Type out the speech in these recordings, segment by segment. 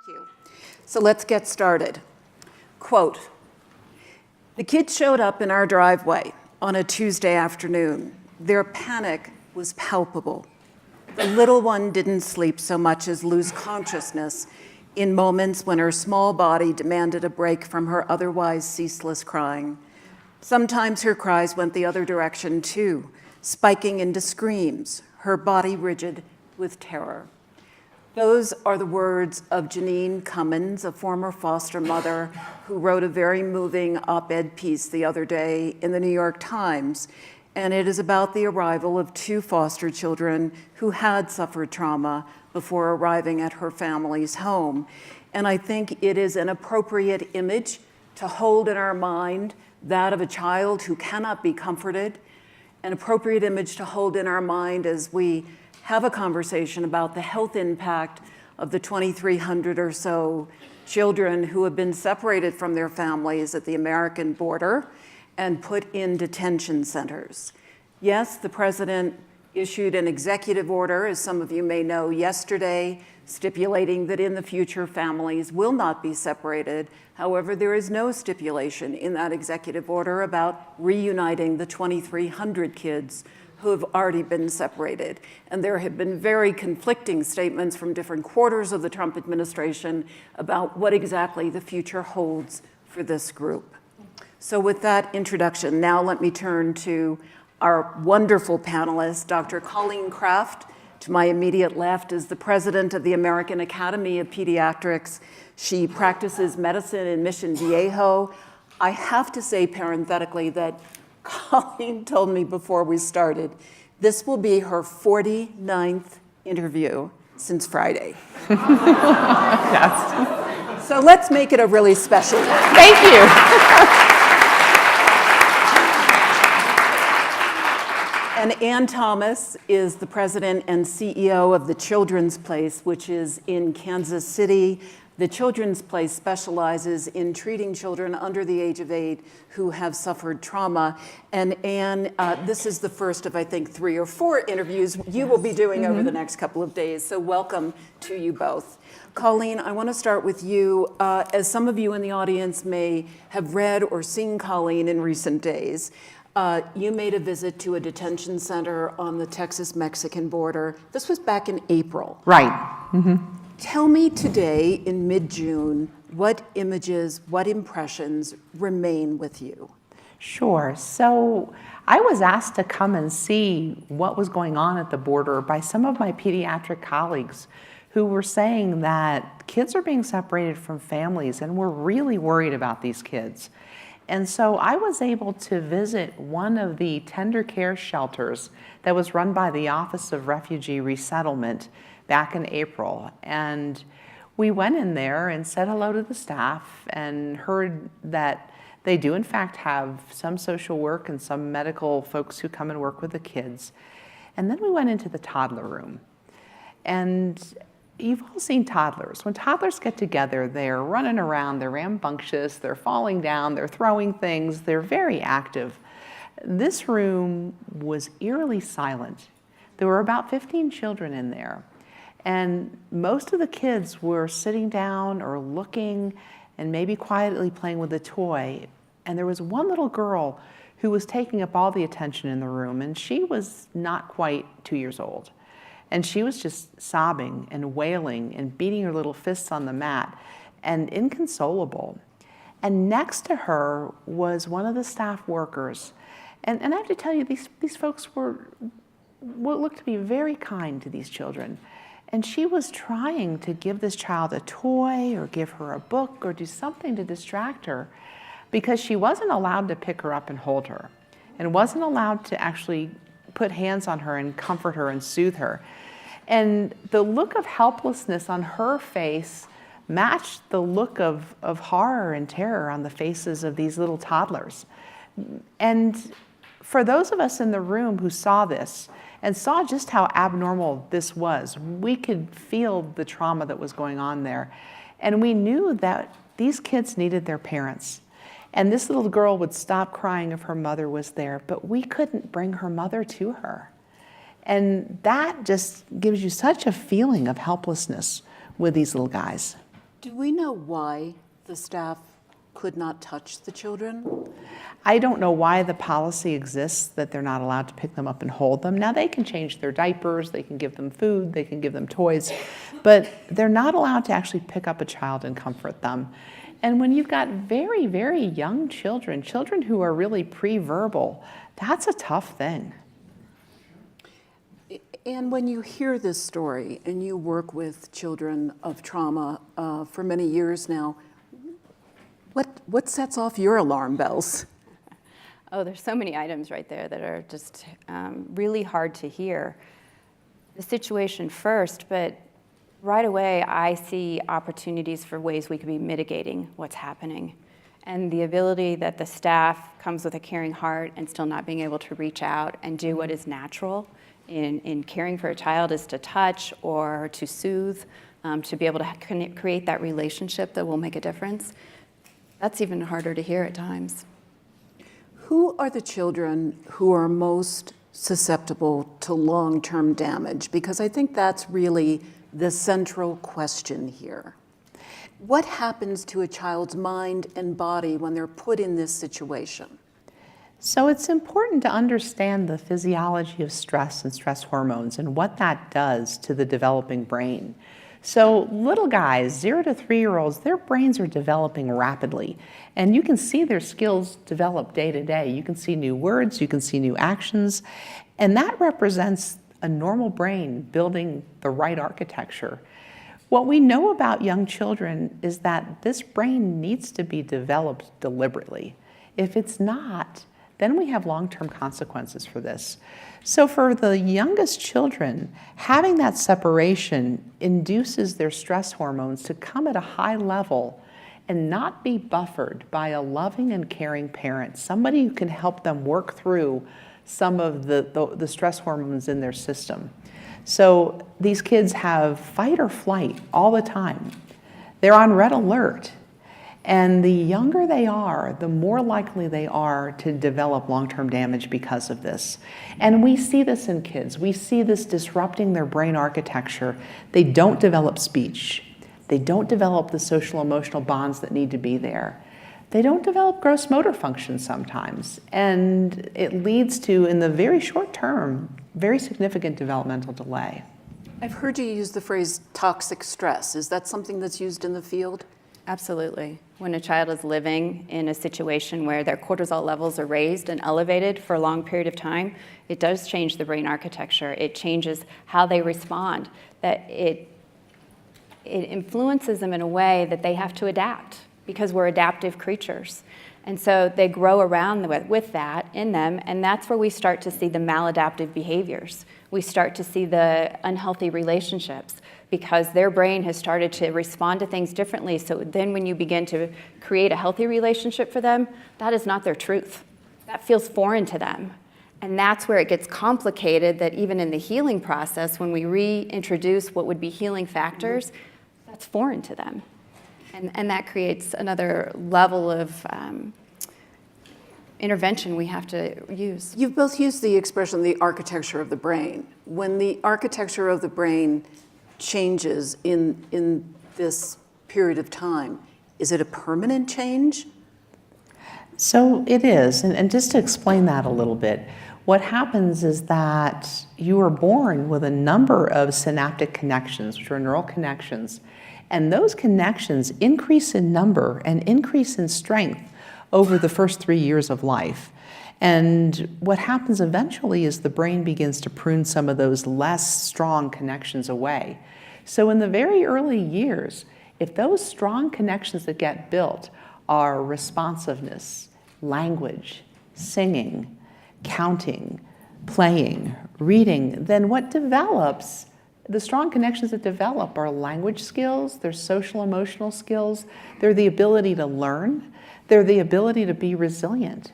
Thank you. So let's get started. Quote, "The kids showed up in our driveway on a Tuesday afternoon. Their panic was palpable. The little one didn't sleep so much as lose consciousness in moments when her small body demanded a break from her otherwise ceaseless crying. Sometimes her cries went the other direction too, spiking into screams, her body rigid with terror." Those are the words of Janine Cummins, a former foster mother who wrote a very moving op-ed piece the other day in the New York Times. And it is about the arrival of two foster children who had suffered trauma before arriving at her family's home. And I think it is an appropriate image to hold in our mind, that of a child who cannot be comforted, an appropriate image to hold in our mind as we have a conversation about the health impact of the 2,300 or so children who have been separated from their families at the American border and put in detention centers. Yes, the president issued an executive order, as some of you may know, yesterday, stipulating that in the future families will not be separated. However, there is no stipulation in that executive order about reuniting the 2,300 kids who have already been separated. And there have been very conflicting statements from different quarters of the Trump administration about what exactly the future holds for this group. So with that introduction, now let me turn to our wonderful panelists. Dr. Colleen Kraft, to my immediate left, is the president of the American Academy of Pediatrics. She practices medicine in Mission Viejo. I have to say parenthetically that Colleen told me before we started, this will be her 49th interview since Friday. Yes. So let's make it a really special one. Thank you. And Ann Thomas is the president and CEO of the Children's Place, which is in Kansas City. The Children's Place specializes in treating children under the age of 8 who have suffered trauma. And Ann, this is the first of, I think, 3 or 4 interviews you will be doing over the next couple of days. So welcome to you both. Colleen, I want to start with you. As some of you in the audience may have read or seen Colleen in recent days, you made a visit to a detention center on the Texas-Mexican border. This was back in April. Right. Tell me today, in mid-June, what images, what impressions remain with you? Sure. So I was asked to come and see what was going on at the border by some of my pediatric colleagues who were saying that kids are being separated from families and we're really worried about these kids. And so I was able to visit one of the tender care shelters that was run by the Office of Refugee Resettlement back in April. And we went in there and said hello to the staff and heard that they do in fact have some social work and some medical folks who come and work with the kids. And then we went into the toddler room. And you've all seen toddlers. When toddlers get together, they're running around, they're rambunctious, they're falling down, they're throwing things, they're very active. This room was eerily silent. There were about 15 children in there. And most of the kids were sitting down or looking and maybe quietly playing with a toy. And there was one little girl who was taking up all the attention in the room, and she was not quite 2 years old. And she was just sobbing and wailing and beating her little fists on the mat and inconsolable. And next to her was one of the staff workers. And I have to tell you, these folks looked to be very kind to these children. And she was trying to give this child a toy or give her a book or do something to distract her because she wasn't allowed to pick her up and hold her and wasn't allowed to actually put hands on her and comfort her and soothe her. And the look of helplessness on her face matched the look of horror and terror on the faces of these little toddlers. And for those of us in the room who saw this and saw just how abnormal this was, we could feel the trauma that was going on there. And we knew that these kids needed their parents. And this little girl would stop crying if her mother was there, but we couldn't bring her mother to her. And that just gives you such a feeling of helplessness with these little guys. Do we know why the staff could not touch the children? I don't know why the policy exists that they're not allowed to pick them up and hold them. Now, they can change their diapers, they can give them food, they can give them toys, but they're not allowed to actually pick up a child and comfort them. And when you've got very, very young children, children who are really pre-verbal, that's a tough thing. And when you hear this story and you work with children of trauma for many years now, what sets off your alarm bells? Oh, there's so many items right there that are just really hard to hear. The situation first, but right away I see opportunities for ways we could be mitigating what's happening. And the ability that the staff comes with a caring heart and still not being able to reach out and do what is natural in caring for a child is to touch or to soothe, to be able to create that relationship that will make a difference. That's even harder to hear at times. Who are the children who are most susceptible to long-term damage? Because I think that's really the central question here. What happens to a child's mind and body when they're put in this situation? So it's important to understand the physiology of stress and stress hormones and what that does to the developing brain. So little guys, 0 to 3-year-olds, their brains are developing rapidly. And you can see their skills develop day to day. You can see new words, you can see new actions. And that represents a normal brain building the right architecture. What we know about young children is that this brain needs to be developed deliberately. If it's not, then we have long-term consequences for this. So for the youngest children, having that separation induces their stress hormones to come at a high level and not be buffered by a loving and caring parent, somebody who can help them work through some of the stress hormones in their system. So these kids have fight or flight all the time. They're on red alert. And the younger they are, the more likely they are to develop long-term damage because of this. And we see this in kids. We see this disrupting their brain architecture. They don't develop speech. They don't develop the social emotional bonds that need to be there. They don't develop gross motor function sometimes. And it leads to, in the very short term, very significant developmental delay. I've heard you use the phrase toxic stress. Is that something that's used in the field? Absolutely. When a child is living in a situation where their cortisol levels are raised and elevated for a long period of time, it does change the brain architecture. It changes how they respond. That it influences them in a way that they have to adapt because we're adaptive creatures. And so they grow around with that in them, and that's where we start to see the maladaptive behaviors. We start to see the unhealthy relationships because their brain has started to respond to things differently. So then when you begin to create a healthy relationship for them, that is not their truth. That feels foreign to them. And that's where it gets complicated, that even in the healing process, when we reintroduce what would be healing factors, that's foreign to them. And that creates another level of intervention we have to use. You've both used the expression, the architecture of the brain. When the architecture of the brain changes in this period of time, is it a permanent change? So it is, and just to explain that a little bit, what happens is that you are born with a number of synaptic connections, which are neural connections, and those connections increase in number and increase in strength over the first 3 years of life. And what happens eventually is the brain begins to prune some of those less strong connections away. So in the very early years, if those strong connections that get built are responsiveness, language, singing, counting, playing, reading, then what develops, the strong connections that develop are language skills, they're social emotional skills, they're the ability to learn, they're the ability to be resilient.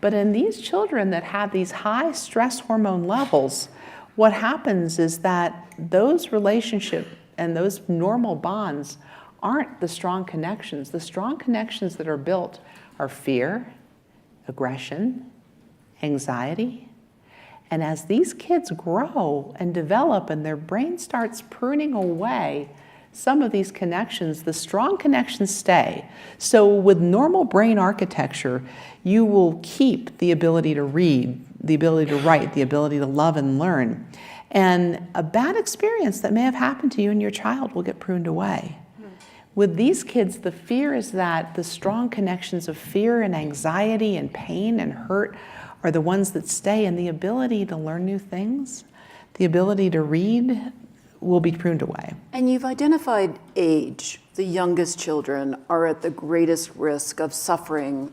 But in these children that have these high stress hormone levels, what happens is that those relationships and those normal bonds aren't the strong connections. The strong connections that are built are fear, aggression, anxiety. And as these kids grow and develop and their brain starts pruning away some of these connections, the strong connections stay. So with normal brain architecture, you will keep the ability to read, the ability to write, the ability to love and learn. And a bad experience that may have happened to you and your child will get pruned away. With these kids, the fear is that the strong connections of fear and anxiety and pain and hurt are the ones that stay, and the ability to learn new things, the ability to read, will be pruned away. And you've identified age. The youngest children are at the greatest risk of suffering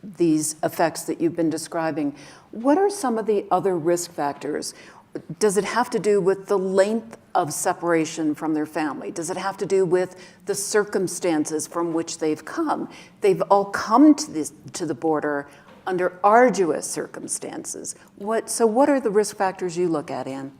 these effects that you've been describing. What are some of the other risk factors? Does it have to do with the length of separation from their family? Does it have to do with the circumstances from which they've come? They've all come to the border under arduous circumstances. So what are the risk factors you look at, Anne?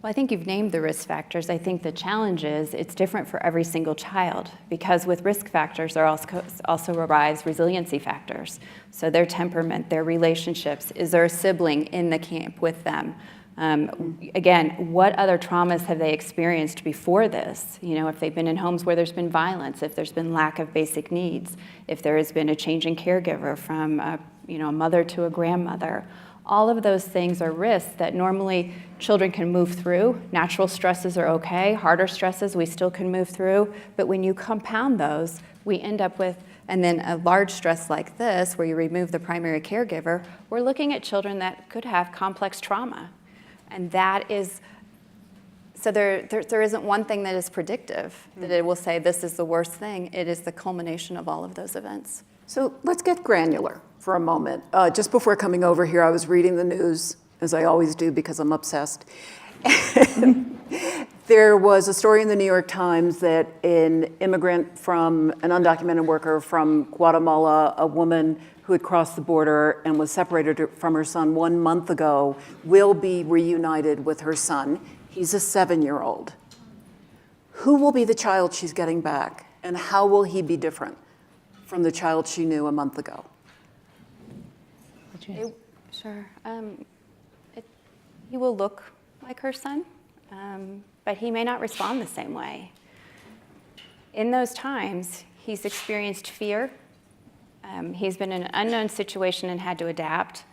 Well, I think you've named the risk factors. I think the challenge is it's different for every single child, because with risk factors there also arise resiliency factors. So their temperament, their relationships, is there a sibling in the camp with them? Again, what other traumas have they experienced before this? You know, if they've been in homes where there's been violence, if there's been lack of basic needs, if there has been a change in caregiver from a mother to a grandmother. All of those things are risks that normally children can move through. Natural stresses are okay. Harder stresses we still can move through. But when you compound those, we end up with, and then a large stress like this, where you remove the primary caregiver, we're looking at children that could have complex trauma. And that is, so there isn't one thing that is predictive, that it will say this is the worst thing. It is the culmination of all of those events. So let's get granular for a moment. Just before coming over here, I was reading the news, as I always do because I'm obsessed. There was a story in the New York Times that an immigrant from, an undocumented worker from Guatemala, a woman who had crossed the border and was separated from her son 1 month ago, will be reunited with her son. He's a 7-year-old. Who will be the child she's getting back, and how will he be different from the child she knew a month ago? Sure. He will look like her son, but he may not respond the same way. In those times, he's experienced fear. He's been in an unknown situation and had to adapt.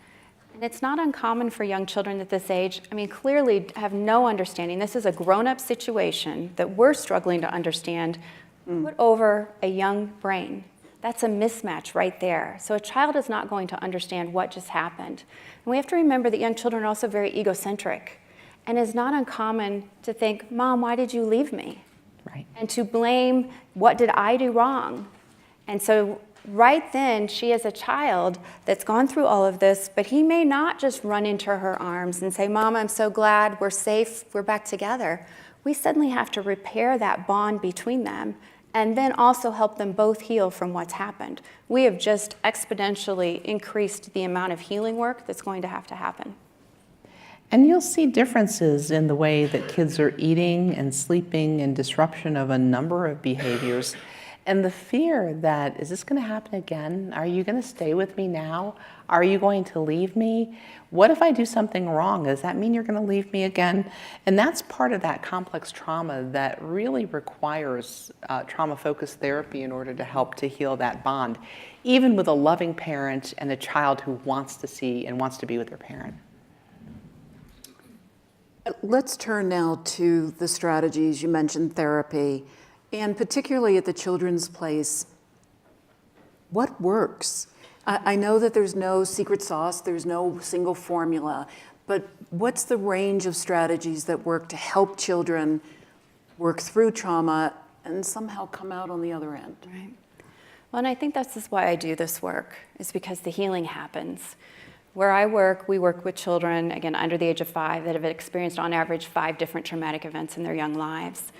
And it's not uncommon for young children at this age, clearly have no understanding. This is a grown-up situation that we're struggling to understand, put over a young brain. That's a mismatch right there. So a child is not going to understand what just happened. And we have to remember that young children are also very egocentric. And it's not uncommon to think, Mom, why did you leave me? Right. And to blame, what did I do wrong? And so right then, she is a child that's gone through all of this, but he may not just run into her arms and say, Mom, I'm so glad, we're safe, we're back together. We suddenly have to repair that bond between them, and then also help them both heal from what's happened. We have just exponentially increased the amount of healing work that's going to have to happen. And you'll see differences in the way that kids are eating and sleeping and disruption of a number of behaviors. And the fear that, is this going to happen again? Are you going to stay with me now? Are you going to leave me? What if I do something wrong? Does that mean you're going to leave me again? And that's part of that complex trauma that really requires trauma-focused therapy in order to help to heal that bond, even with a loving parent and a child who wants to see and wants to be with their parent. Let's turn now to the strategies. You mentioned therapy, and particularly at the Children's Place, what works? I know that there's no secret sauce, there's no single formula, but what's the range of strategies that work to help children work through trauma and somehow come out on the other end? Right. Well, and I think that's just why I do this work, is because the healing happens. Where I work, we work with children, again, under the age of 5, that have experienced on average 5 different traumatic events in their young lives.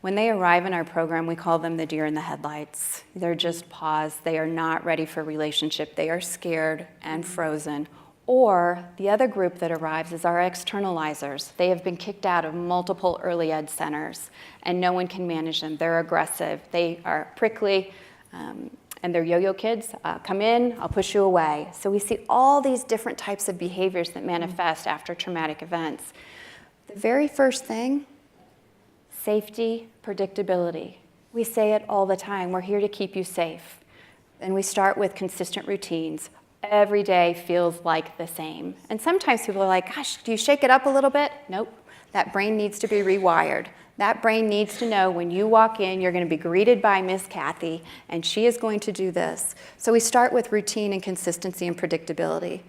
When they arrive in our program, we call them the deer in the headlights. They're just paused. They are not ready for a relationship. They are scared and frozen. Or the other group that arrives is our externalizers. They have been kicked out of multiple early ed centers, and no one can manage them. They're aggressive. They are prickly, and they're yo-yo kids. Come in, I'll push you away. So we see all these different types of behaviors that manifest after traumatic events. The very first thing, Safety, predictability. We say it all the time. We're here to keep you safe. And we start with consistent routines. Every day feels like the same. And sometimes people are like, gosh, do you shake it up a little bit? Nope. That brain needs to be rewired. That brain needs to know when you walk in, you're going to be greeted by Miss Kathy, and she is going to do this. So we start with routine and consistency and predictability.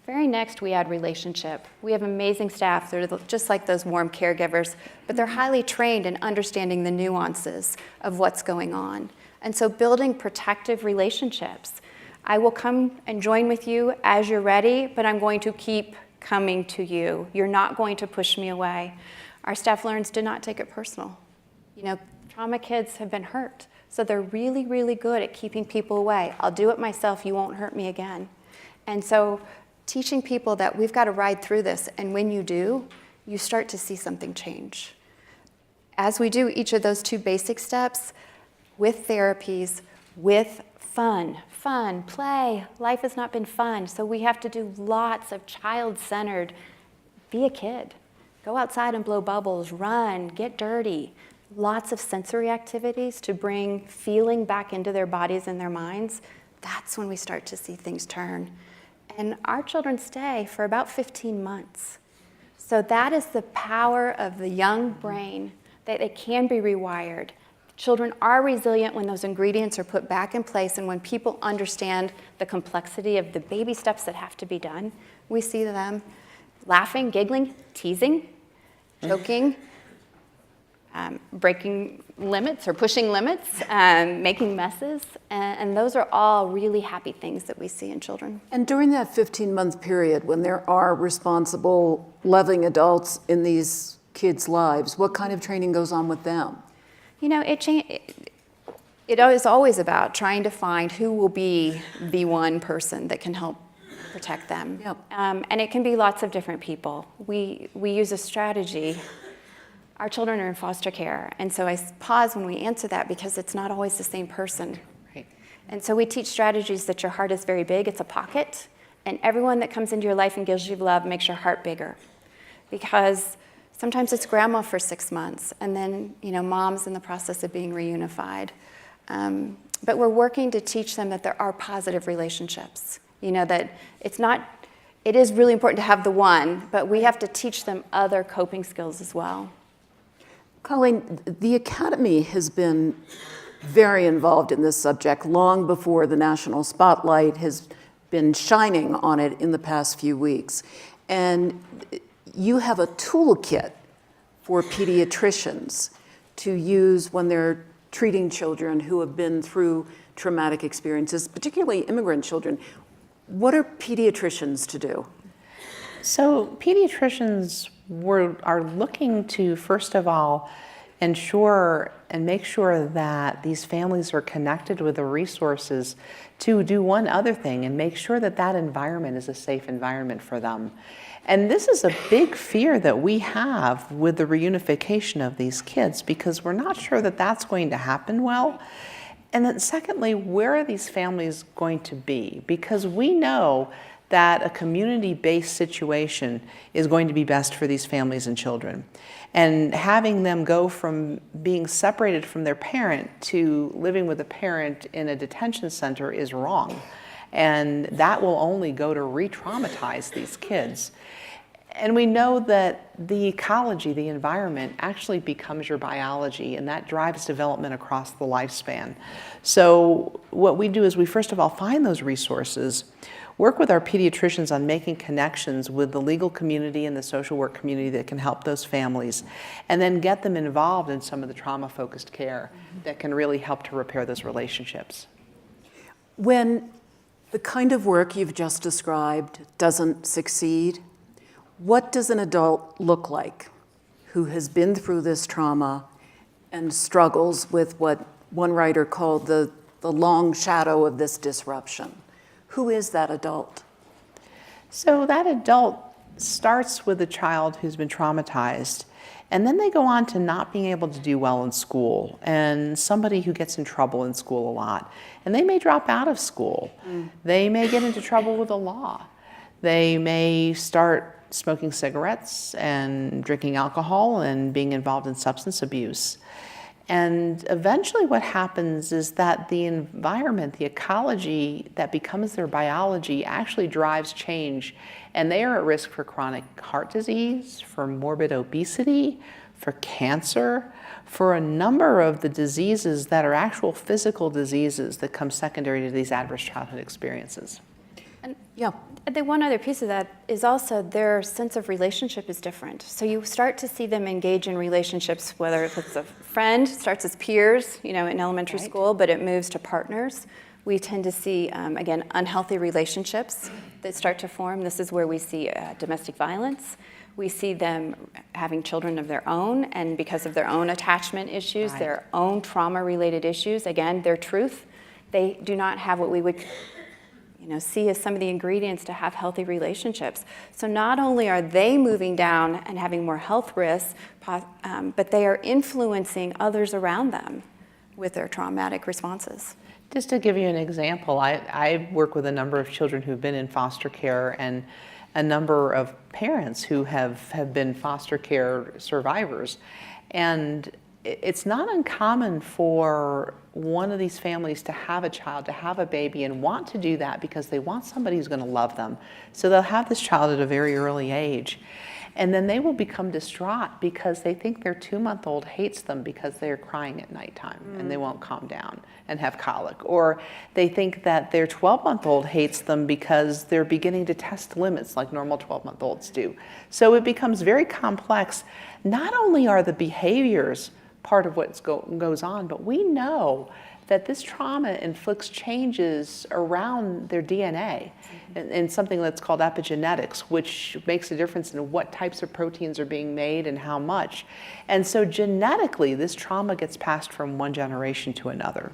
Very next, we add relationship. We have amazing staff. They're just like those warm caregivers, but they're highly trained in understanding the nuances of what's going on. And so building protective relationships. I will come and join with you as you're ready, but I'm going to keep coming to you. You're not going to push me away. Our staff learns to not take it personal. You know, trauma kids have been hurt, so they're really, really good at keeping people away. I'll do it myself, you won't hurt me again. And so teaching people that we've got to ride through this, and when you do, you start to see something change. As we do each of those two basic steps, with therapies, with fun, play. Life has not been fun, so we have to do lots of child-centered, be a kid. Go outside and blow bubbles, run, get dirty. Lots of sensory activities to bring feeling back into their bodies and their minds. That's when we start to see things turn. And our children stay for about 15 months. So that is the power of the young brain, that it can be rewired. Children are resilient when those ingredients are put back in place, and when people understand the complexity of the baby steps that have to be done, we see them laughing, giggling, teasing, joking, breaking limits or pushing limits, making messes, and those are all really happy things that we see in children. And during that 15-month period, when there are responsible, loving adults in these kids' lives, what kind of training goes on with them? You know, it is always about trying to find who will be the one person that can help protect them. Yep. And it can be lots of different people. We use a strategy. Our children are in foster care, and so I pause when we answer that because it's not always the same person. Right. And so we teach strategies that your heart is very big, it's a pocket, and everyone that comes into your life and gives you love makes your heart bigger. Because sometimes it's grandma for 6 months, and then, you know, mom's in the process of being reunified. But we're working to teach them that there are positive relationships. You know, that it is really important to have the one, but we have to teach them other coping skills as well. Colleen, the Academy has been very involved in this subject long before the national spotlight has been shining on it in the past few weeks. And you have a toolkit for pediatricians to use when they're treating children who have been through traumatic experiences, particularly immigrant children. What are pediatricians to do? So pediatricians are looking to, first of all, ensure and make sure that these families are connected with the resources to do one other thing and make sure that that environment is a safe environment for them. And this is a big fear that we have with the reunification of these kids, because we're not sure that that's going to happen well. And then secondly, where are these families going to be? Because we know that a community-based situation is going to be best for these families and children. And having them go from being separated from their parent to living with a parent in a detention center is wrong. And that will only go to re-traumatize these kids. And we know that the ecology, the environment, actually becomes your biology, and that drives development across the lifespan. So what we do is we first of all find those resources, work with our pediatricians on making connections with the legal community and the social work community that can help those families, and then get them involved in some of the trauma-focused care that can really help to repair those relationships. When the kind of work you've just described doesn't succeed, what does an adult look like who has been through this trauma and struggles with what one writer called the long shadow of this disruption? Who is that adult? So that adult starts with a child who's been traumatized, and then they go on to not being able to do well in school, and somebody who gets in trouble in school a lot. And they may drop out of school. They may get into trouble with the law. They may start smoking cigarettes and drinking alcohol and being involved in substance abuse. And eventually what happens is that the environment, the ecology that becomes their biology actually drives change. And they are at risk for chronic heart disease, for morbid obesity, for cancer, for a number of the diseases that are actual physical diseases that come secondary to these adverse childhood experiences. And Yeah. the one other piece of that is also their sense of relationship is different. So you start to see them engage in relationships, whether it's a friend, starts as peers, in elementary school, but it moves to partners. We tend to see, again, unhealthy relationships that start to form. This is where we see domestic violence. We see them having children of their own, and because of their own attachment issues, their own trauma-related issues, again, their truth, they do not have what we would see as some of the ingredients to have healthy relationships. So not only are they moving down and having more health risks, but they are influencing others around them with their traumatic responses. Just to give you an example, I work with a number of children who've been in foster care and a number of parents who have been foster care survivors. And it's not uncommon for one of these families to have a child, to have a baby, and want to do that because they want somebody who's going to love them. So they'll have this child at a very early age. And then they will become distraught because they think their 2-month-old hates them because they're crying at nighttime and they won't calm down and have colic. Or they think that their 12-month-old hates them because they're beginning to test limits like normal 12-month-olds do. So it becomes very complex. Not only are the behaviors part of what goes on, but we know that this trauma inflicts changes around their DNA in something that's called epigenetics, which makes a difference in what types of proteins are being made and how much. And so genetically, this trauma gets passed from one generation to another.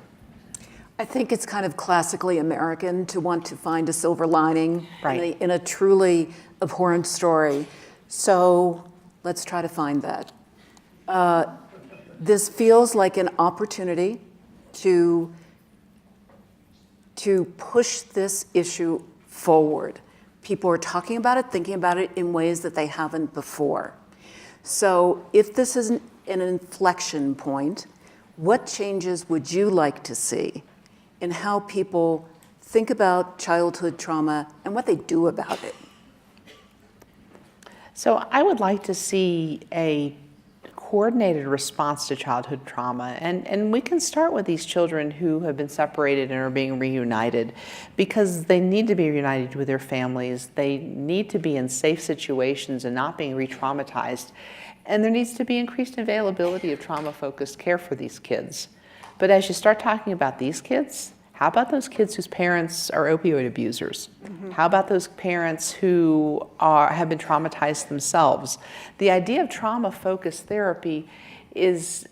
I think it's kind of classically American to want to find a silver lining Right. in a truly abhorrent story. So let's try to find that. This feels like an opportunity to push this issue forward. People are talking about it, thinking about it in ways that they haven't before. So if this is an inflection point, what changes would you like to see in how people think about childhood trauma and what they do about it? So I would like to see a coordinated response to childhood trauma. And we can start with these children who have been separated and are being reunited because they need to be reunited with their families. They need to be in safe situations and not being re-traumatized. And there needs to be increased availability of trauma-focused care for these kids. But as you start talking about these kids, how about those kids whose parents are opioid abusers? Mm-hmm. How about those parents who have been traumatized themselves? The idea of trauma-focused therapy is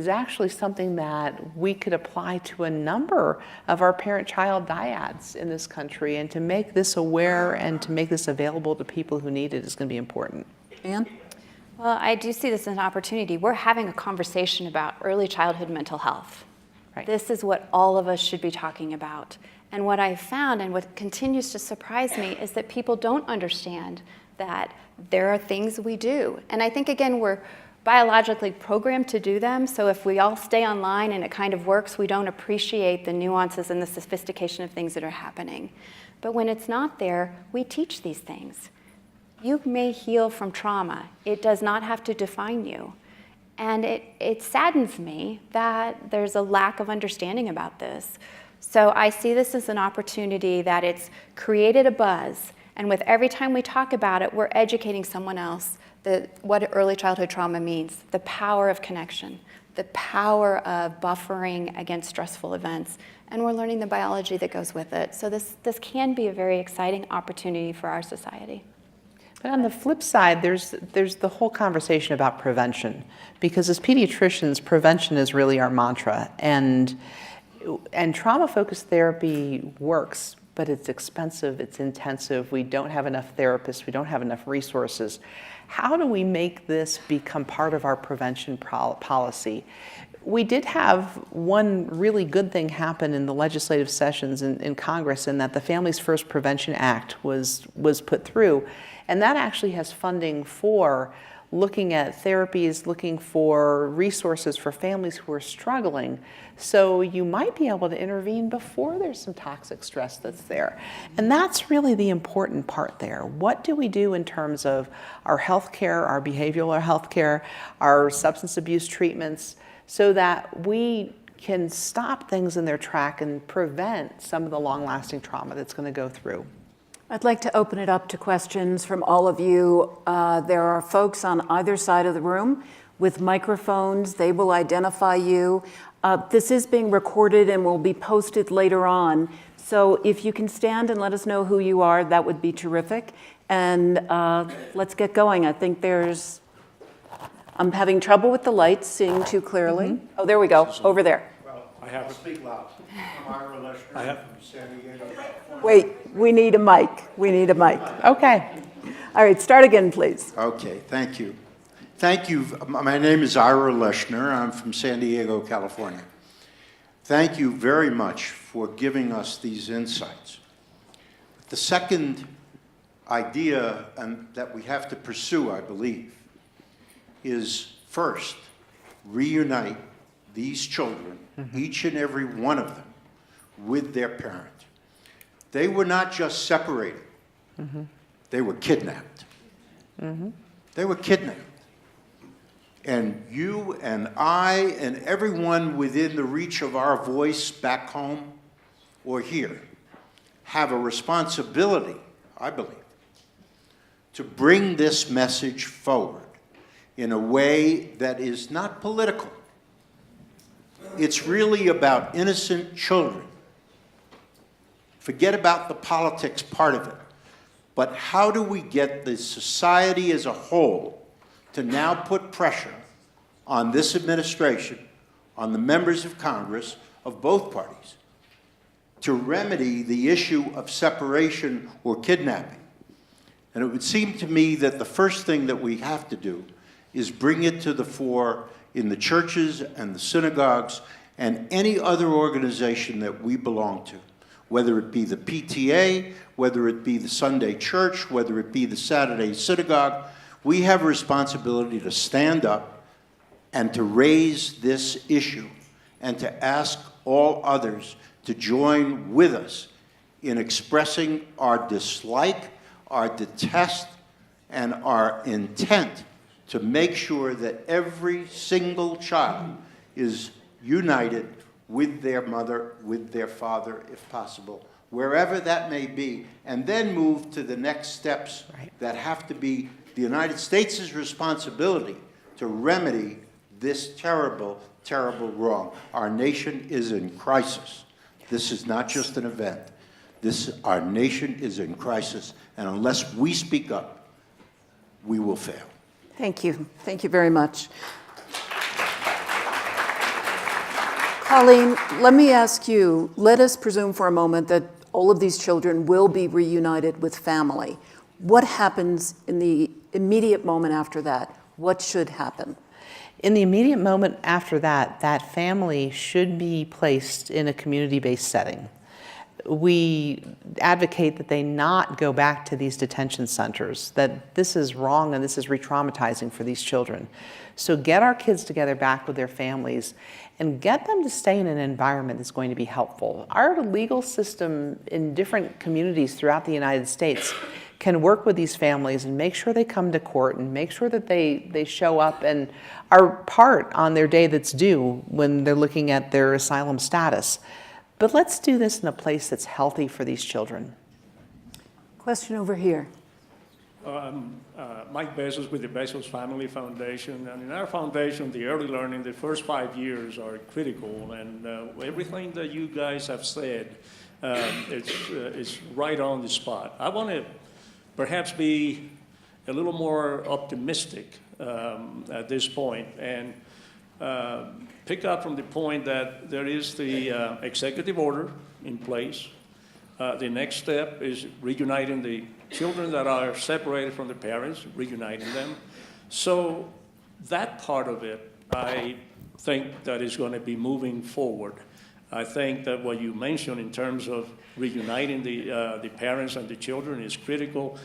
actually something that we could apply to a number of our parent-child dyads in this country, and to make this aware and to make this available to people who need it is going to be important. Anne? Well, I do see this as an opportunity. We're having a conversation about early childhood mental health. Right. This is what all of us should be talking about. And what I've found, and what continues to surprise me, is that people don't understand that there are things we do. And I think, again, we're biologically programmed to do them. So if we all stay online and it kind of works, we don't appreciate the nuances and the sophistication of things that are happening. But when it's not there, we teach these things. You may heal from trauma. It does not have to define you. And it saddens me that there's a lack of understanding about this. So I see this as an opportunity that it's created a buzz. And with every time we talk about it, we're educating someone else what early childhood trauma means, the power of connection, the power of buffering against stressful events. And we're learning the biology that goes with it. So this can be a very exciting opportunity for our society. But on the flip side, there's the whole conversation about prevention, because as pediatricians, prevention is really our mantra, and trauma-focused therapy works, but it's expensive, it's intensive, we don't have enough therapists, we don't have enough resources. How do we make this become part of our prevention policy? We did have one really good thing happen in the legislative sessions in Congress, in that the Families First Prevention Act was put through. And that actually has funding for looking at therapies, looking for resources for families who are struggling. So you might be able to intervene before there's some toxic stress that's there. And that's really the important part there. What do we do in terms of our health care, our behavioral health care, our substance abuse treatments, so that we can stop things in their track and prevent some of the long-lasting trauma that's going to go through? I'd like to open it up to questions from all of you. There are folks on either side of the room with microphones. They will identify you. This is being recorded and will be posted later on. So if you can stand and let us know who you are, that would be terrific. And let's get going. I think I'm having trouble with the lights, seeing too clearly. Mm-hmm. Oh, there we go, over there. Well, I have to speak loud. I'm Ira Leshner from San Diego. Wait, we need a mic. We need a mic. Okay. All right, start again, please. Okay, thank you. Thank you. My name is Ira Leshner. I'm from San Diego, California. Thank you very much for giving us these insights. The second idea that we have to pursue, I believe, is first, reunite these children, each and every one of them, with their parent. They were not just separated, they were kidnapped. They were kidnapped. And you and I and everyone within the reach of our voice back home or here have a responsibility, I believe, to bring this message forward in a way that is not political. It's really about innocent children. Forget about the politics part of it. But how do we get the society as a whole to now put pressure on this administration, on the members of Congress of both parties, to remedy the issue of separation or kidnapping? And it would seem to me that the first thing that we have to do is bring it to the fore in the churches and the synagogues and any other organization that we belong to, whether it be the PTA, whether it be the Sunday church, whether it be the Saturday synagogue. We have a responsibility to stand up and to raise this issue and to ask all others to join with us in expressing our dislike, our detest, and our intent to make sure that every single child is united with their mother, with their father, if possible, wherever that may be, and then move to the next steps that have to be the United States' responsibility to remedy this terrible, terrible wrong. Our nation is in crisis. This is not just an event. Our nation is in crisis, and unless we speak up, we will fail. Thank you. Thank you very much. Colleen, let me ask you, let us presume for a moment that all of these children will be reunited with family. What happens in the immediate moment after that? What should happen? In the immediate moment after that, that family should be placed in a community-based setting. We advocate that they not go back to these detention centers, that this is wrong and this is re-traumatizing for these children. So get our kids together back with their families and get them to stay in an environment that's going to be helpful. Our legal system in different communities throughout the United States can work with these families and make sure they come to court and make sure that they show up and are part on their day that's due when they're looking at their asylum status. But let's do this in a place that's healthy for these children. Question over here. Mike Bezos with the Bezos Family Foundation. And in our foundation, the early learning, the first 5 years are critical. And everything that you guys have said, it's right on the spot. I want to perhaps be a little more optimistic at this point and pick up from the point that there is the executive order in place. The next step is reuniting the children that are separated from their parents, reuniting them. So that part of it, I think that is going to be moving forward. I think that what you mentioned in terms of reuniting the parents and the children is critical.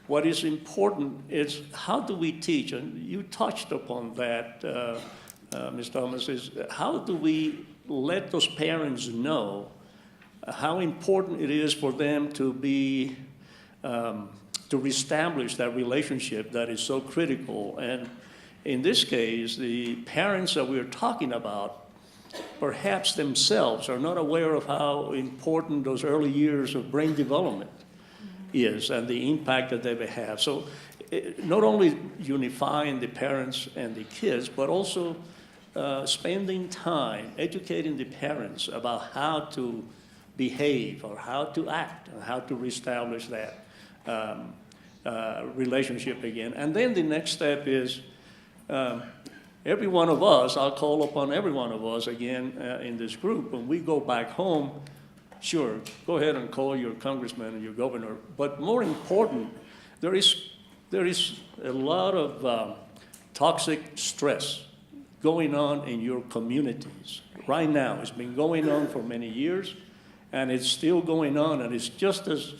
What is important is how do we teach, and you touched upon that, Ms. Thomas, is how do we let those parents know how important it is for them to be, to reestablish that relationship that is so critical. And in this case, the parents that we're talking about perhaps themselves are not aware of how important those early years of brain development is and the impact that they may have. So not only unifying the parents and the kids, but also spending time educating the parents about how to behave or how to act and how to reestablish that relationship again. And then the next step is every one of us, I'll call upon every one of us again in this group, when we go back home, sure, go ahead and call your congressman and your governor. But more important, there is a lot of toxic stress going on in your communities right now. It's been going on for many years, and it's still going on, and it's just as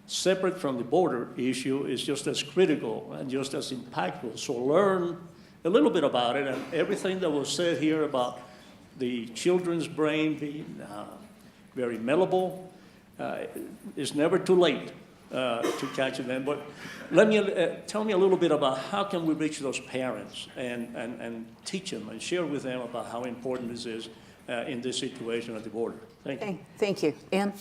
separate from the border issue. It's just as critical and just as impactful. So learn a little bit about it, and everything that was said here about the children's brain being very malleable, it's never too late to catch them. But tell me a little bit about how can we reach those parents and teach them and share with them about how important this is in this situation at the border. Thank you. Thank you. Ann?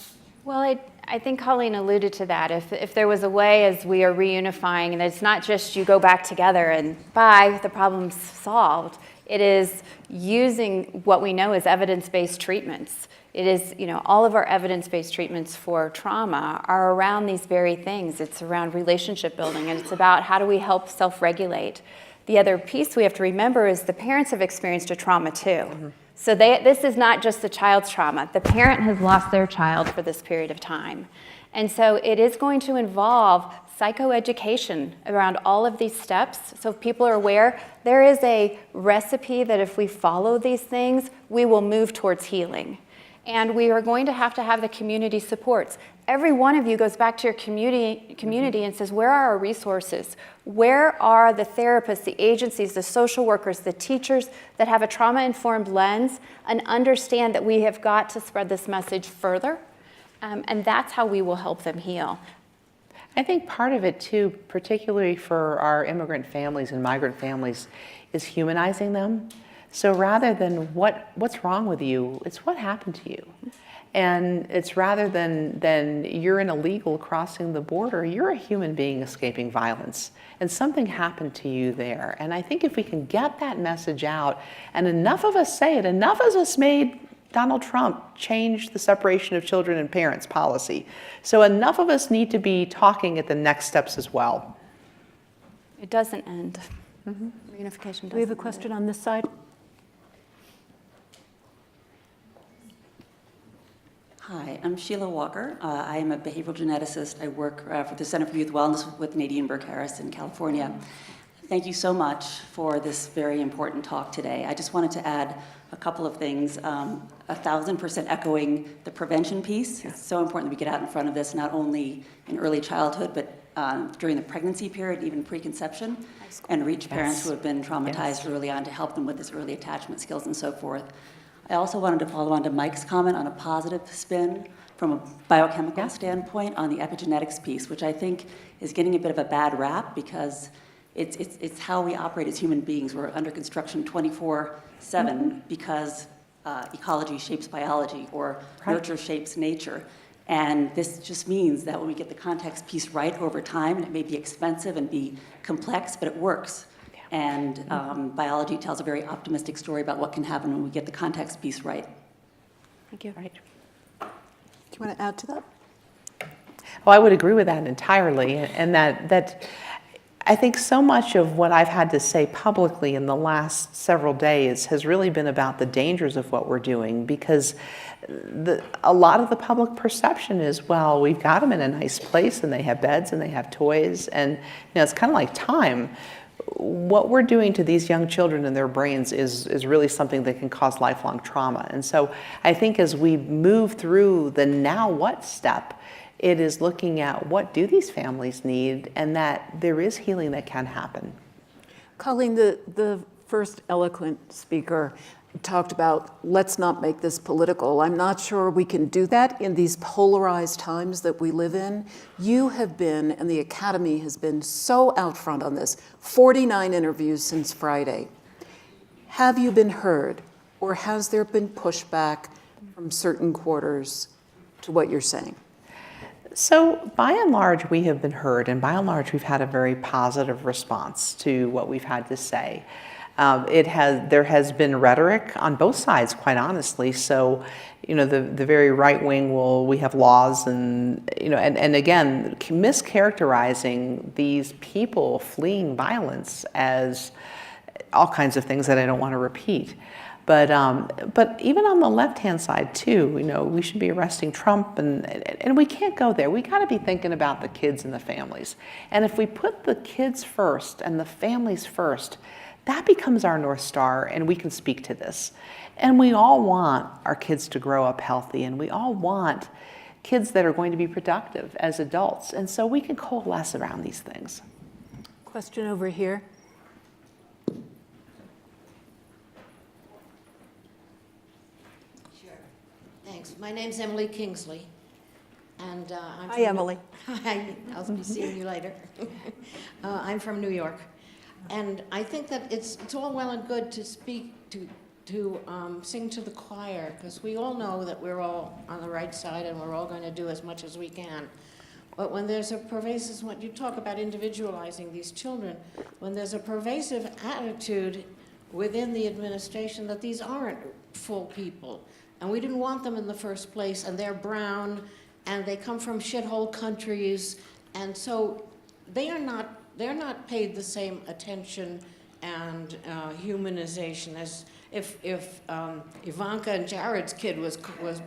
Well, I think Colleen alluded to that. If there was a way as we are reunifying, and it's not just you go back together and bye, the problem's solved. It is using what we know as evidence-based treatments. It is, all of our evidence-based treatments for trauma are around these very things. It's around relationship building, and it's about how do we help self-regulate. The other piece we have to remember is the parents have experienced a trauma too. Mm-hmm. So this is not just the child's trauma. The parent has lost their child for this period of time. And so it is going to involve psychoeducation around all of these steps. So if people are aware, there is a recipe that if we follow these things, we will move towards healing. And we are going to have the community supports. Every one of you goes back to your community and says, where are our resources? Where are the therapists, the agencies, the social workers, the teachers that have a trauma-informed lens and understand that we have got to spread this message further? And that's how we will help them heal. I think part of it too, particularly for our immigrant families and migrant families, is humanizing them. So rather than what's wrong with you, it's what happened to you. And it's rather than you're an illegal crossing the border, you're a human being escaping violence. And something happened to you there. And I think if we can get that message out, and enough of us say it, enough of us made Donald Trump change the separation of children and parents policy. So enough of us need to be talking at the next steps as well. It doesn't end. Mm-hmm. Reunification doesn't. We have a question on this side. Hi, I'm Sheila Walker. I am a behavioral geneticist. I work for the Center for Youth Wellness with Nadine Burke-Harris in California. Thank you so much for this very important talk today. I just wanted to add a couple of things, 1,000% echoing the prevention piece. It's so important that we get out in front of this, not only in early childhood, but during the pregnancy period, even preconception, and reach parents who have been traumatized early on to help them with this early attachment skills and so forth. I also wanted to follow on to Mike's comment on a positive spin from a biochemical standpoint on the epigenetics piece, which I think is getting a bit of a bad rap because it's how we operate as human beings. We're under construction 24/7 because ecology shapes biology or nurture shapes nature. And this just means that when we get the context piece right over time, and it may be expensive and be complex, but it works. And biology tells a very optimistic story about what can happen when we get the context piece right. Thank you. Right. Do you want to add to that? Oh, I would agree with that entirely. And that I think so much of what I've had to say publicly in the last several days has really been about the dangers of what we're doing, because a lot of the public perception is, well, we've got them in a nice place and they have beds and they have toys, and it's kind of like time. what we're doing to these young children and their brains is really something that can cause lifelong trauma. And so I think as we move through the now what step, it is looking at what do these families need, and that there is healing that can happen. Colleen, the first eloquent speaker talked about, let's not make this political. I'm not sure we can do that in these polarized times that we live in. You have been, and the Academy has been so out front on this, 49 interviews since Friday. Have you been heard, or has there been pushback from certain quarters to what you're saying? So by and large, we have been heard, and by and large, we've had a very positive response to what we've had to say. There has been rhetoric on both sides, quite honestly. So, the very right wing we have laws and again, mischaracterizing these people fleeing violence as all kinds of things that I don't want to repeat. But even on the left-hand side too, we should be arresting Trump, and we can't go there. We got to be thinking about the kids and the families. And if we put the kids first and the families first, that becomes our North Star, and we can speak to this. And we all want our kids to grow up healthy, and we all want kids that are going to be productive as adults. And so we can coalesce around these things. Question over here. Sure. Thanks. My name's Emily Kingsley. And I'm Hi, Emily. Hi. I'll be seeing you later. I'm from New York. And I think that it's all well and good to speak, to sing to the choir, because we all know that we're all on the right side and we're all going to do as much as we can. But when there's a pervasive, when you talk about individualizing these children, when there's a pervasive attitude within the administration that these aren't full people, and we didn't want them in the first place, and they're brown, and they come from shithole countries, and so they're not paid the same attention and humanization as if Ivanka and Jared's kid was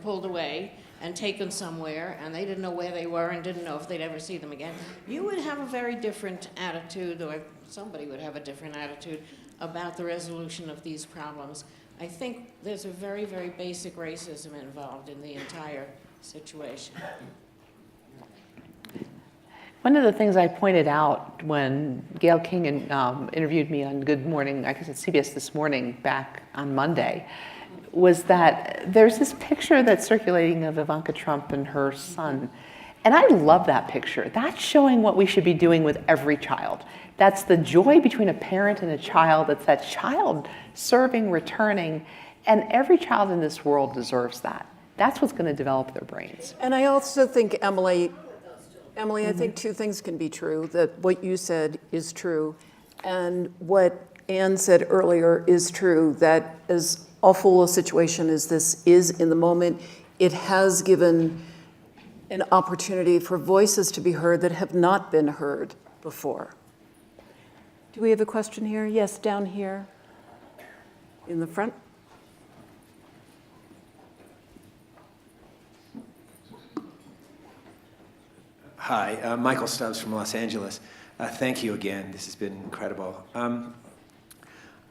pulled away and taken somewhere and they didn't know where they were and didn't know if they'd ever see them again. You would have a very different attitude, or somebody would have a different attitude about the resolution of these problems. I think there's a very, very basic racism involved in the entire situation. One of the things I pointed out when Gail King interviewed me on Good Morning, I guess it's CBS This Morning back on Monday, was that there's this picture that's circulating of Ivanka Trump and her son. And I love that picture. That's showing what we should be doing with every child. That's the joy between a parent and a child. It's that child serving, returning, and every child in this world deserves that. That's what's going to develop their brains. And I also think, Emily, I think two things can be true, that what you said is true, and what Anne said earlier is true, that as awful a situation as this is in the moment, it has given an opportunity for voices to be heard that have not been heard before. Do we have a question here? Yes, down here in the front. Hi, Michael Stubbs from Los Angeles. Thank you again. This has been incredible.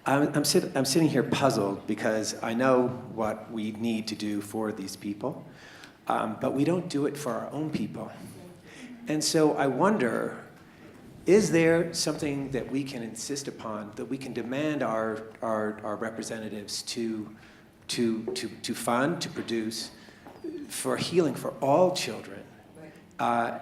I'm sitting here puzzled because I know what we need to do for these people, but we don't do it for our own people. And so I wonder, is there something that we can insist upon, that we can demand our representatives to fund, to produce, for healing for all children?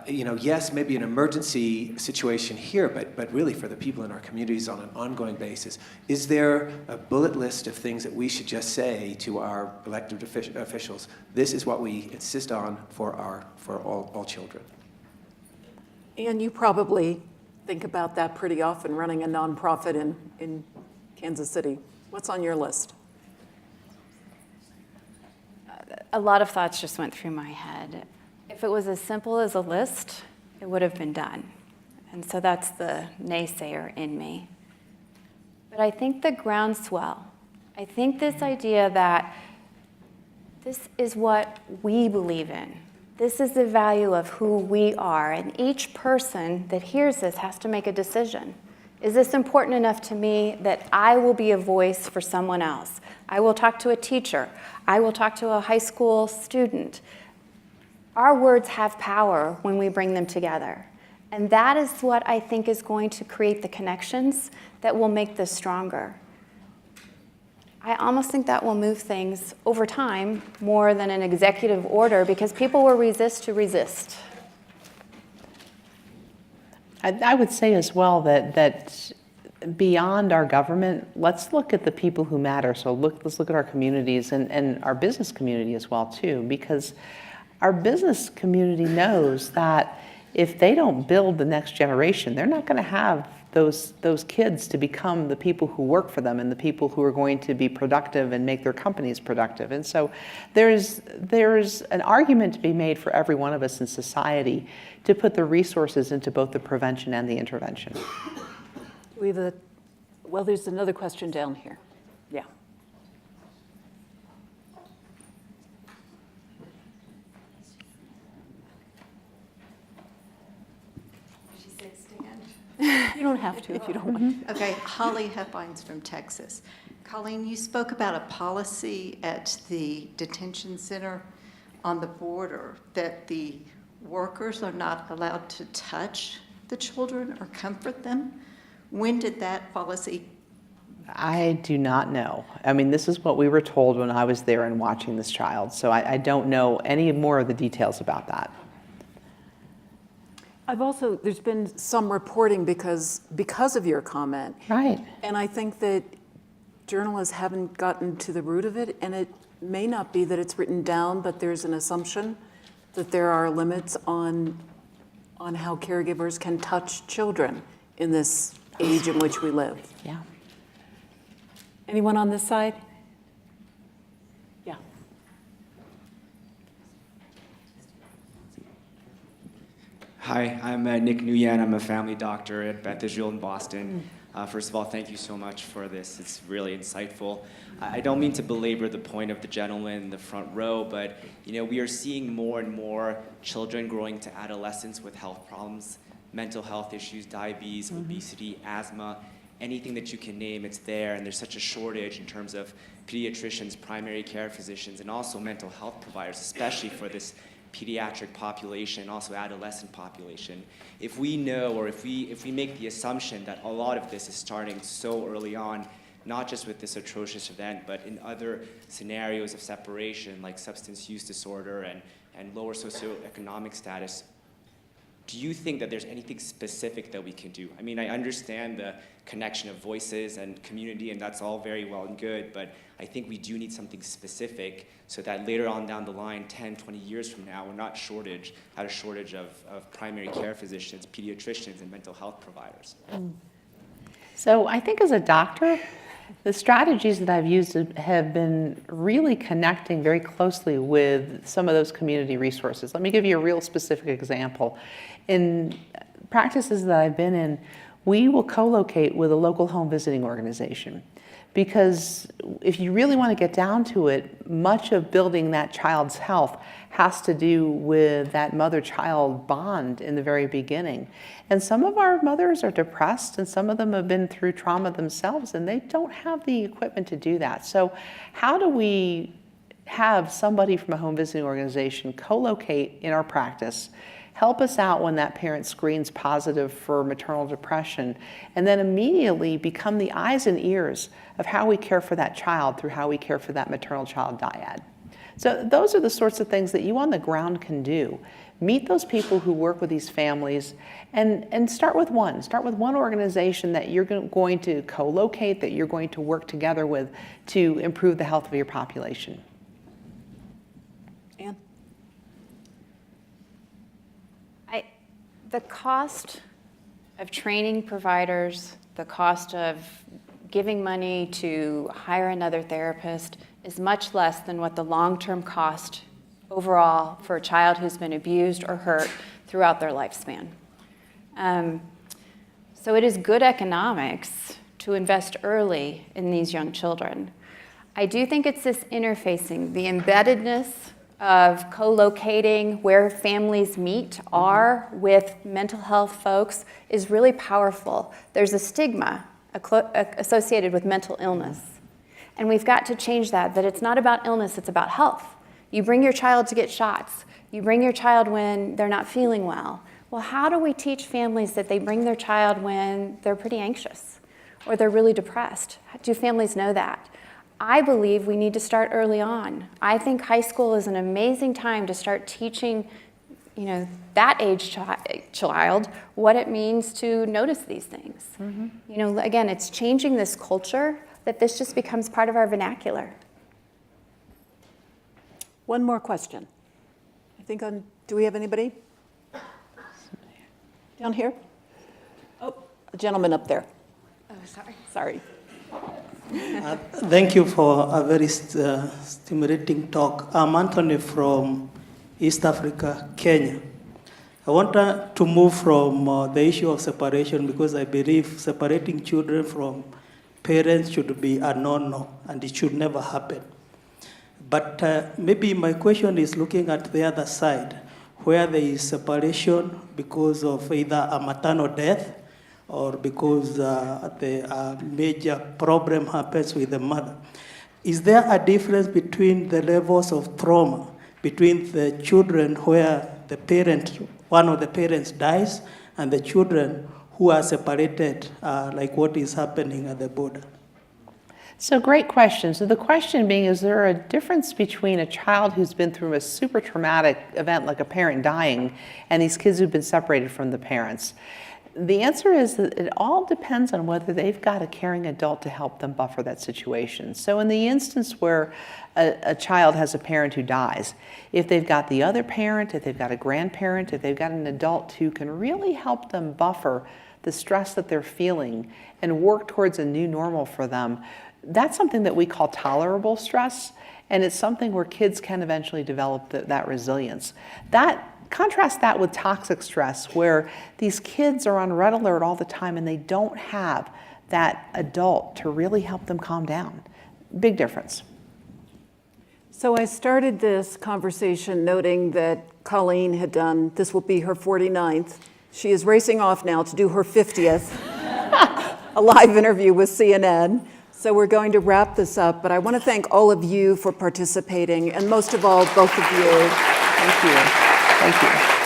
Yes, maybe an emergency situation here, but really for the people in our communities on an ongoing basis. Is there a bullet list of things that we should just say to our elected officials? This is what we insist on for all children. And you probably think about that pretty often, running a nonprofit in Kansas City. What's on your list? A lot of thoughts just went through my head. If it was as simple as a list, it would have been done. And so that's the naysayer in me. But I think the groundswell, I think this idea that this is what we believe in. This is the value of who we are. And each person that hears this has to make a decision. Is this important enough to me that I will be a voice for someone else? I will talk to a teacher. I will talk to a high school student. Our words have power when we bring them together. And that is what I think is going to create the connections that will make this stronger. I almost think that will move things over time more than an executive order, because people will resist to resist. I would say as well that beyond our government, let's look at the people who matter. So let's look at our communities and our business community as well too, because our business community knows that if they don't build the next generation, they're not going to have those kids to become the people who work for them and the people who are going to be productive and make their companies productive. And so there's an argument to be made for every one of us in society to put the resources into both the prevention and the intervention. We have well, there's another question down here. Yeah. You don't have to if you don't want to. Okay, Holly Hepines from Texas. Colleen, you spoke about a policy at the detention center on the border that the workers are not allowed to touch the children or comfort them. When did that policy? I do not know. I mean, this is what we were told when I was there and watching this child. So I don't know any more of the details about that. There's been some reporting because of your comment. Right. And I think that journalists haven't gotten to the root of it, and it may not be that it's written down, but there's an assumption that there are limits on how caregivers can touch children in this age in which we live. Yeah. Anyone on this side? Yeah. Hi, I'm Nick Nguyen. I'm a family doctor at Beth Israel in Boston. First of all, thank you so much for this. It's really insightful. I don't mean to belabor the point of the gentleman in the front row, but we are seeing more and more children growing to adolescence with health problems, mental health issues, diabetes, obesity, asthma, anything that you can name, it's there. And there's such a shortage in terms of pediatricians, primary care physicians, and also mental health providers, especially for this pediatric population, also adolescent population. If we know, or if we make the assumption that a lot of this is starting so early on, not just with this atrocious event, but in other scenarios of separation, like substance use disorder and lower socioeconomic status, do you think that there's anything specific that we can do? I mean, I understand the connection of voices and community, and that's all very well and good, but I think we do need something specific so that later on down the line, 10, 20 years from now, we're not at a shortage of primary care physicians, pediatricians, and mental health providers. So I think as a doctor, the strategies that I've used have been really connecting very closely with some of those community resources. Let me give you a real specific example. In practices that I've been in, we will co-locate with a local home visiting organization. Because if you really want to get down to it, much of building that child's health has to do with that mother-child bond in the very beginning. And some of our mothers are depressed, and some of them have been through trauma themselves, and they don't have the equipment to do that. So how do we have somebody from a home visiting organization co-locate in our practice, help us out when that parent screens positive for maternal depression, and then immediately become the eyes and ears of how we care for that child through how we care for that maternal-child dyad. So those are the sorts of things that you on the ground can do. Meet those people who work with these families and start with one. Start with one organization that you're going to co-locate, that you're going to work together with to improve the health of your population. Anne? The cost of training providers, the cost of giving money to hire another therapist is much less than what the long-term cost overall for a child who's been abused or hurt throughout their lifespan. So it is good economics to invest early in these young children. I do think it's this interfacing, the embeddedness of co-locating where families meet are with mental health folks is really powerful. There's a stigma associated with mental illness. And we've got to change that it's not about illness, it's about health. You bring your child to get shots. You bring your child when they're not feeling well. Well, how do we teach families that they bring their child when they're pretty anxious or they're really depressed? Do families know that? I believe we need to start early on. I think high school is an amazing time to start teaching, that age child what it means to notice these things. Mm-hmm. Again, it's changing this culture that this just becomes part of our vernacular. One more question. I think do we have anybody? Down here? Oh, a gentleman up there. Oh, sorry. Sorry. Thank you for a very stimulating talk. I'm Anthony from East Africa, Kenya. I want to move from the issue of separation because I believe separating children from parents should be a no-no and it should never happen. But maybe my question is looking at the other side, where there is separation because of either a maternal death or because the major problem happens with the mother. Is there a difference between the levels of trauma between the children where one of the parents dies and the children who are separated, like what is happening at the border? So great question. So the question being, is there a difference between a child who's been through a super traumatic event like a parent dying and these kids who've been separated from the parents? The answer is that it all depends on whether they've got a caring adult to help them buffer that situation. So in the instance where a child has a parent who dies, if they've got the other parent, if they've got a grandparent, if they've got an adult who can really help them buffer the stress that they're feeling and work towards a new normal for them, that's something that we call tolerable stress, and it's something where kids can eventually develop that resilience. Contrast that with toxic stress, where these kids are on red alert all the time and they don't have that adult to really help them calm down. Big difference. So I started this conversation noting that Colleen had done, this will be her 49th. She is racing off now to do her 50th, a live interview with CNN. So we're going to wrap this up, but I want to thank all of you for participating, and most of all, both of you. Thank you. Thank you.